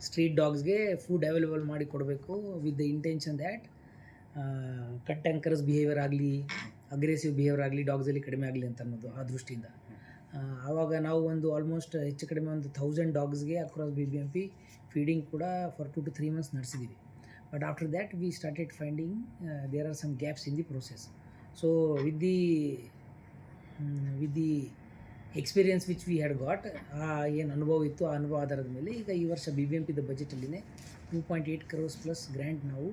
Street ಡಾಗ್ಸ್ಗೆ food available ಮಾಡಿ ಕೊಡಬೇಕು with the intention that cantankerous behaviour ಆಗಲಿ, ಅಗ್ರೆಸಿವ್ ಬಿಹೇವಿಯರ್ ಆಗಲಿ ಡಾಗ್ಸಲ್ಲಿ ಕಡಿಮೆ ಆಗಲಿ ಅಂತ ಅನ್ನೋದು ಆ ದೃಷ್ಟಿಯಿಂದ. ಆವಾಗ ನಾವು ಒಂದು ಆಲ್ಮೋಸ್ಟ್ ಹೆಚ್ಚು ಕಡಿಮೆ ಒಂದು 1000 ಡಾಗ್ಸ್ಗೆ ಅಕ್ರಾಸ್ BBMP ಫೀಡಿಂಗ್ ಕೂಡ ಫಾರ್ 2 to 3 months ನಡೆಸಿದ್ದೀವಿ. But after that we started finding there are some gaps in the process. So with the experience which we had got, ಏನು ಅನುಭವ ಇತ್ತು ಆ ಅನುಭವ ಆಧಾರದ ಮೇಲೆ ಈಗ ಈ ವರ್ಷ BBMPದ ಬಜೆಟಲ್ಲಿನೇ 2.8 crores ಪ್ಲಸ್ ಗ್ರ್ಯಾಂಟ್ ನಾವು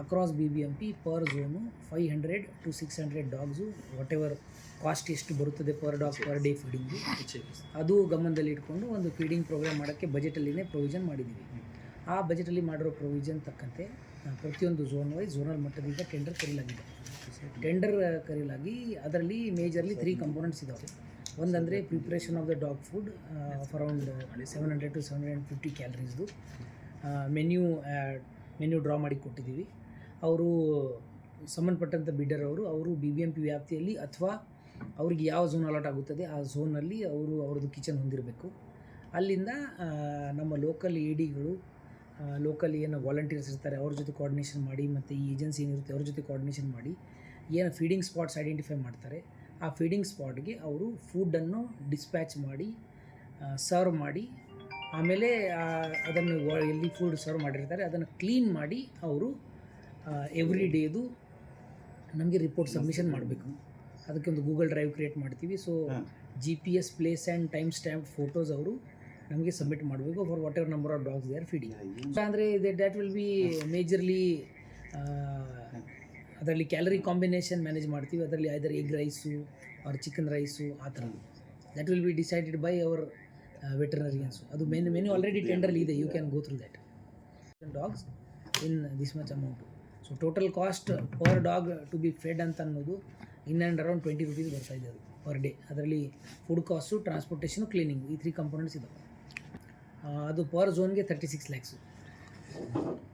across BBMP per zone 500 to 600 dogs what ever cost ಎಷ್ಟು ಬರುತ್ತದೆ per dog per day feeding ಅದು ಗಮನದಲ್ಲಿ ಇಟ್ಕೊಂಡು ಒಂದು ಫೀಡಿಂಗ್ ಪ್ರೋಗ್ರಾಮ್ ಮಾಡೋಕ್ಕೆ ಬಜೆಟಲ್ಲಿನೇ ಪ್ರೊವಿಷನ್ ಮಾಡಿದ್ದೀವಿ. ಆ ಬಜೆಟಲ್ಲಿ ಮಾಡಿರೋ ಪ್ರೊವಿಷನ್ ತಕ್ಕಂತೆ ಪ್ರತಿಯೊಂದು ಝೋನಲ್ ಮಟ್ಟದಿಂದ ಟೆಂಡರ್ ಕರೀಲಾಗಿ ಅದರಲ್ಲಿ ಮೇಜರ್ಲಿ 3 ಕಂಪೋನೆಂಟ್ಸ್ ಇದ್ದಾವೆ. ಒಂದಂದರೆ preparation of the dog food around 700 to 750 ಕ್ಯಾಲರೀಸ್ದು ಮೆನ್ಯೂ ಡ್ರಾ ಮಾಡಿ ಕೊಟ್ಟಿದ್ದೀವಿ. ಅವರು ಸಂಬಂಧಪಟ್ಟಂಥ ಬಿಡ್ಡರ್ ಅವರು BBMP ವ್ಯಾಪ್ತಿಯಲ್ಲಿ ಅಥವಾ ಅವ್ರಿಗೆ ಯಾವ ಝೋನ್ ಅಲಾಟ್ ಆಗುತ್ತದೆ ಆ ಝೋನಲ್ಲಿ ಅವ್ರದ್ದು ಕಿಚನ್ ಹೊಂದಿರಬೇಕು. ಅಲ್ಲಿಂದ ನಮ್ಮ ಲೋಕಲ್ ADಗಳು, ಲೋಕಲ್ ಏನು ವಾಲಂಟಿಯರ್ಸ್ ಇರ್ತಾರೆ ಅವ್ರ ಜೊತೆ ಕೋಆರ್ಡಿನೇಷನ್ ಮಾಡಿ, ಮತ್ತು ಈ ಏಜೆನ್ಸಿ ಏನಿರುತ್ತೆ ಅವ್ರ ಜೊತೆ ಕೋಆರ್ಡಿನೇಷನ್ ಮಾಡಿ ಏನು ಫೀಡಿಂಗ್ ಸ್ಪಾಟ್ಸ್ ಐಡೆಂಟಿಫೈ ಮಾಡ್ತಾರೆ ಆ ಫೀಡಿಂಗ್ ಸ್ಪಾಟ್ಗೆ ಅವರು ಫುಡ್ಡನ್ನು ಡಿಸ್ಪ್ಯಾಚ್ ಮಾಡಿ ಸರ್ವ್ ಮಾಡಿ, ಆಮೇಲೆ ಅದನ್ನು ಎಲ್ಲಿ ಫುಡ್ ಸರ್ವ್ ಮಾಡಿರ್ತಾರೆ ಅದನ್ನು ಕ್ಲೀನ್ ಮಾಡಿ ಅವರು ಎವ್ರಿ ಡೇದು ನಮಗೆ ರಿಪೋರ್ಟ್ ಸಬ್ಮಿಷನ್ ಮಾಡಬೇಕು. ಅದಕ್ಕೆ ಒಂದು ಗೂಗಲ್ ಡ್ರೈವ್ ಕ್ರಿಯೇಟ್ ಮಾಡ್ತೀವಿ. So GPS place and time stamp photos ಅವರು ನಮಗೆ ಸಬ್ಮಿಟ್ ಮಾಡಬೇಕು for whatever number of dogs they are feeding. ಅಂದರೆ ದ್ಯಾಟ್ ವಿಲ್ ಬಿ ಮೇಜರ್ಲಿ ಅದರಲ್ಲಿ ಕ್ಯಾಲರಿ ಕಾಂಬಿನೇಷನ್ ಮ್ಯಾನೇಜ್ ಮಾಡ್ತೀವಿ. ಅದರಲ್ಲಿ either egg rice or chicken rice ಆ ಥರ that will be decided by our veterinarians. ಅದು ಮೆನು ಆಲ್ರೆಡಿ ಟೆಂಡರ್ಲಿ ಇದೆ, you can go through that. Dogs in this much amount. So total cost per dog to be fed ಅಂತ ಅನ್ನೋದು in and around 20 rupees ಬರ್ತಾಯಿದೆ ಅದು per day. ಅದರಲ್ಲಿ food cost, transportation, cleaning ಈ 3 components ಇದ್ದಾವೆ. ಅದು ಪರ್ ಝೋನ್ಗೆ 36 lakhs.